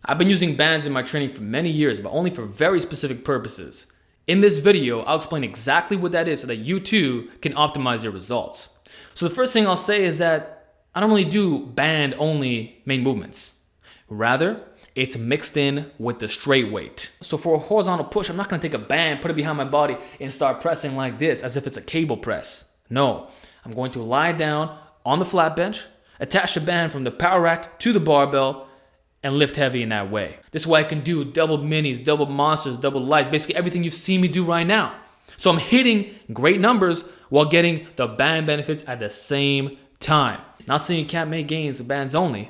I've been using bands in my training for many years, but only for very specific purposes. In this video, I'll explain exactly what that is so that you too can optimize your results. So the first thing I'll say is that I don't really do band only main movements. Rather, it's mixed in with the straight weight. So for a horizontal push, I'm not gonna take a band, put it behind my body and start pressing like this as if it's a cable press. No, I'm going to lie down on the flat bench, attach the band from the power rack to the barbell, and lift heavy in that way. This way I can do double minis, double monsters, double lights, basically everything you've seen me do right now. So I'm hitting great numbers while getting the band benefits at the same time. Not saying you can't make gains with bands only,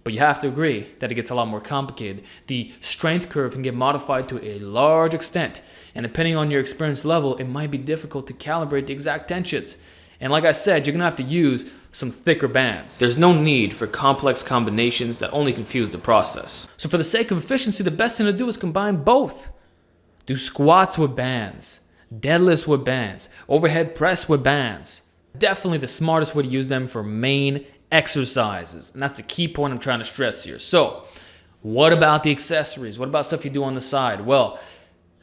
but you have to agree that it gets a lot more complicated. The strength curve can get modified to a large extent, and depending on your experience level, it might be difficult to calibrate the exact tensions. And like I said, you're gonna have to use some thicker bands. There's no need for complex combinations that only confuse the process. So for the sake of efficiency, the best thing to do is combine both. Do squats with bands, deadlifts with bands, overhead press with bands. Definitely the smartest way to use them for main exercises. And that's the key point I'm trying to stress here. So what about the accessories? What about stuff you do on the side? Well,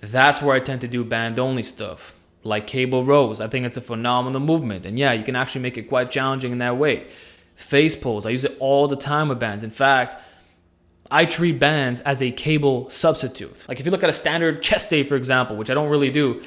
that's where I tend to do band only stuff. Like cable rows. I think it's a phenomenal movement. And yeah, you can actually make it quite challenging in that way. Face pulls. I use it all the time with bands. In fact, I treat bands as a cable substitute. Like if you look at a standard chest day, for example, which I don't really do,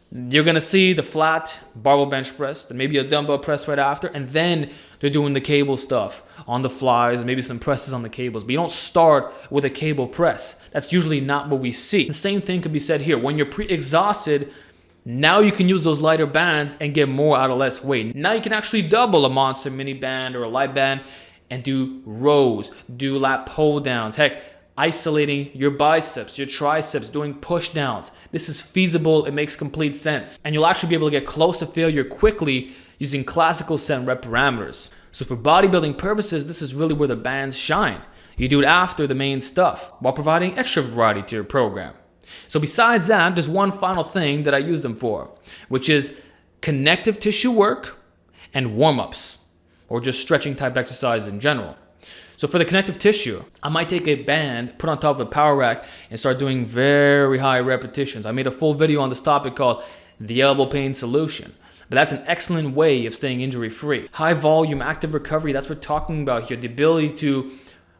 you're going to see the flat barbell bench press, then maybe a dumbbell press right after, and then they're doing the cable stuff on the flies, maybe some presses on the cables. But you don't start with a cable press. That's usually not what we see. The same thing could be said here. When you're pre-exhausted, now you can use those lighter bands and get more out of less weight. Now you can actually double a monster mini band or a light band and do rows, do lat pull downs. Heck, isolating your biceps, your triceps, doing push downs. This is feasible. It makes complete sense. And you'll actually be able to get close to failure quickly using classical set and rep parameters. So for bodybuilding purposes, this is really where the bands shine. You do it after the main stuff while providing extra variety to your program. So besides that, there's one final thing that I use them for, which is connective tissue work and warm-ups, or just stretching type exercises in general. So for the connective tissue, I might take a band, put on top of a power rack, and start doing very high repetitions. I made a full video on this topic called the elbow pain solution. But that's an excellent way of staying injury-free. High volume active recovery, that's what we're talking about here. The ability to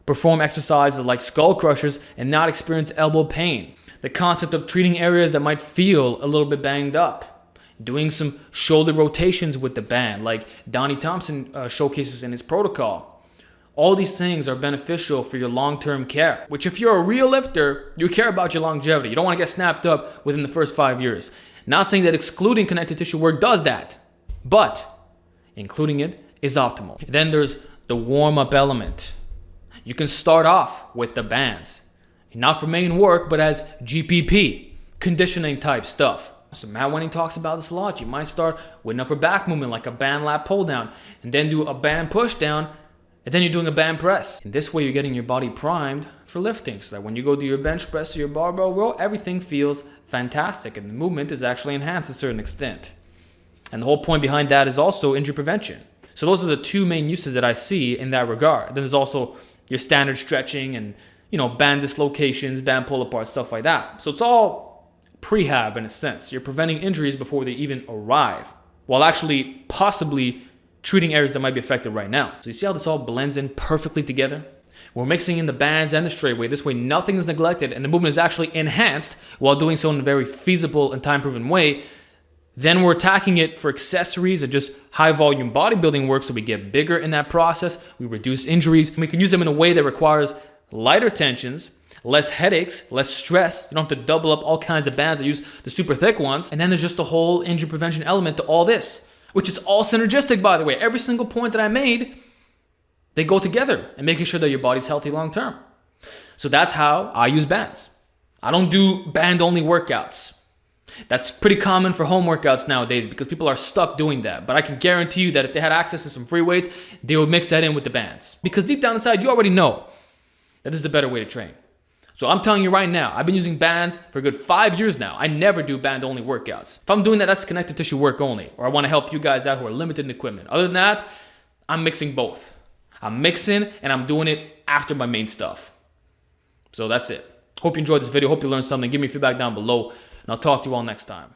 perform exercises like skull crushers and not experience elbow pain. The concept of treating areas that might feel a little bit banged up. Doing some shoulder rotations with the band like Donnie Thompson showcases in his protocol. All these things are beneficial for your long-term care, which if you're a real lifter, you care about your longevity. You don't want to get snapped up within the first 5 years. Not saying that excluding connective tissue work does that, but including it is optimal. Then there's the warm-up element. You can start off with the bands. Not for main work, but as GPP, conditioning type stuff. So Matt Wenning talks about this a lot. You might start with an upper back movement like a band lat pull down, and then do a band push down, and then you're doing a band press. And this way you're getting your body primed for lifting, so that when you go do your bench press or your barbell row, everything feels fantastic, and the movement is actually enhanced to a certain extent. And the whole point behind that is also injury prevention. So those are the two main uses that I see in that regard. Then there's also your standard stretching and band dislocations, band pull apart, stuff like that. So it's all prehab in a sense. You're preventing injuries before they even arrive, while actually possibly treating areas that might be affected right now. So you see how this all blends in perfectly together? We're mixing in the bands and the straight weight. This way nothing is neglected and the movement is actually enhanced while doing so in a very feasible and time-proven way. Then we're attacking it for accessories and just high volume bodybuilding work, so we get bigger in that process. We reduce injuries, and we can use them in a way that requires lighter tensions, less headaches, less stress. You don't have to double up all kinds of bands. I use the super thick ones. And then there's just the whole injury prevention element to all this, which is all synergistic, by the way. Every single point that I made, they go together and making sure that your body's healthy long term. So that's how I use bands. I don't do band only workouts. That's pretty common for home workouts nowadays because people are stuck doing that. But I can guarantee you that if they had access to some free weights, they would mix that in with the bands. Because deep down inside, you already know that this is a better way to train. So I'm telling you right now, I've been using bands for a good 5 years now. I never do band only workouts. If I'm doing that, that's connective tissue work only, or I want to help you guys out who are limited in equipment. Other than that, I'm mixing both. I'm mixing and I'm doing it after my main stuff. So that's it. Hope you enjoyed this video. Hope you learned something. Give me feedback down below, and I'll talk to you all next time.